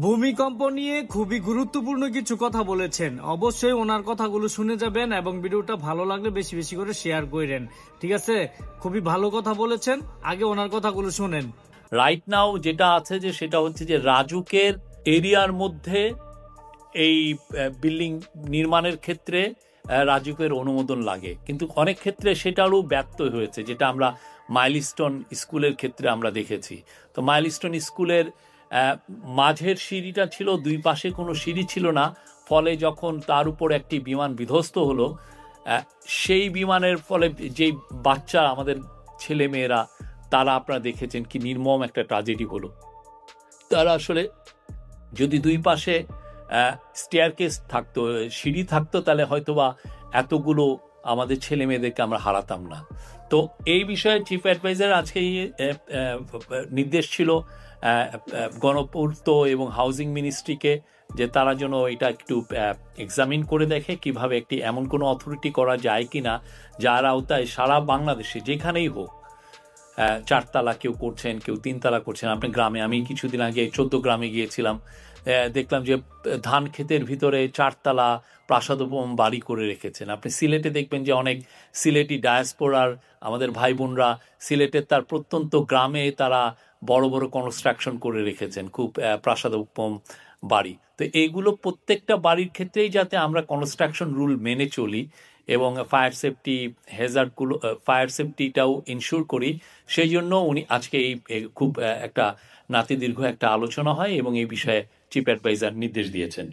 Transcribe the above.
ভূমিকম্প নিয়ে খুবই গুরুত্বপূর্ণ কিছু কথা বলেছেন। অবশ্যই ওনার কথাগুলো শুনে যাবেন এবং ভিডিওটা ভালো লাগলে বেশি বেশি করে শেয়ার করেন। ঠিক আছে, খুবই ভালো কথা বলেছেন, আগে ওনার কথাগুলো শুনেন। রাইট নাও যেটা আছে যে সেটা হচ্ছে যে রাজুকের এরিয়ার মধ্যে এই বিল্ডিং নির্মাণের ক্ষেত্রে রাজুকের অনুমোদন লাগে, কিন্তু অনেক ক্ষেত্রে সেটারও ব্যর্থ হয়েছে, যেটা আমরা মাইলস্টোন স্কুলের ক্ষেত্রে আমরা দেখেছি। তো মাইলস্টোন স্কুলের মাঝের সিঁড়িটা ছিল, দুই পাশে কোনো সিঁড়ি ছিল না, ফলে যখন তার উপর একটি বিমান বিধ্বস্ত হলো, সেই বিমানের ফলে যেই বাচ্চা আমাদের ছেলে মেয়েরা তারা আপনারা দেখেছেন কি নির্মম একটা ট্র্যাজেডি হলো। তারা আসলে যদি দুই পাশে স্টেয়ারকেস থাকতো, সিঁড়ি থাকতো, তাহলে হয়তোবা এতগুলো আমাদের ছেলে মেয়েদেরকে আমরা হারাতাম না। তো এই বিষয়ে চিফ অ্যাডভাইজার আজকে নির্দেশ ছিল গণপূর্ত এবং হাউজিং মিনিস্ট্রিকে, যে তারা যেন এটা একটু এক্সামিন করে দেখে কিভাবে একটি এমন কোনো অথরিটি করা যায় কিনা যার আওতায় সারা বাংলাদেশে যেখানেই হোক, চারতলা কেউ করছেন, কেউ তিনতলা করছেন। আপনি গ্রামে, আমি কিছুদিন আগে 14 গ্রামে গিয়েছিলাম, দেখলাম যে ধান ক্ষেতের ভিতরে চারতলা প্রাসাদোপম বাড়ি করে রেখেছেন। আপনি সিলেটে দেখবেন যে অনেক সিলেটি ডায়াসপোরার আমাদের ভাই বোনরা সিলেটের তার প্রত্যন্ত গ্রামে তারা বড় বড় কনস্ট্রাকশন করে রেখেছেন, খুব প্রাসাদোপম বাড়ি। তো এইগুলো প্রত্যেকটা বাড়ির ক্ষেত্রেই যাতে আমরা কনস্ট্রাকশন রুল মেনে চলি এবং ফায়ার সেফটি হ্যাজার্ডগুলো, ফায়ার সেফটিটাও ইনশিওর করি, সেই জন্য উনি আজকে এই খুব একটা নাতিদীর্ঘ একটা আলোচনা হয় এবং এই বিষয়ে চিফ অ্যাডভাইজার নির্দেশ দিয়েছেন।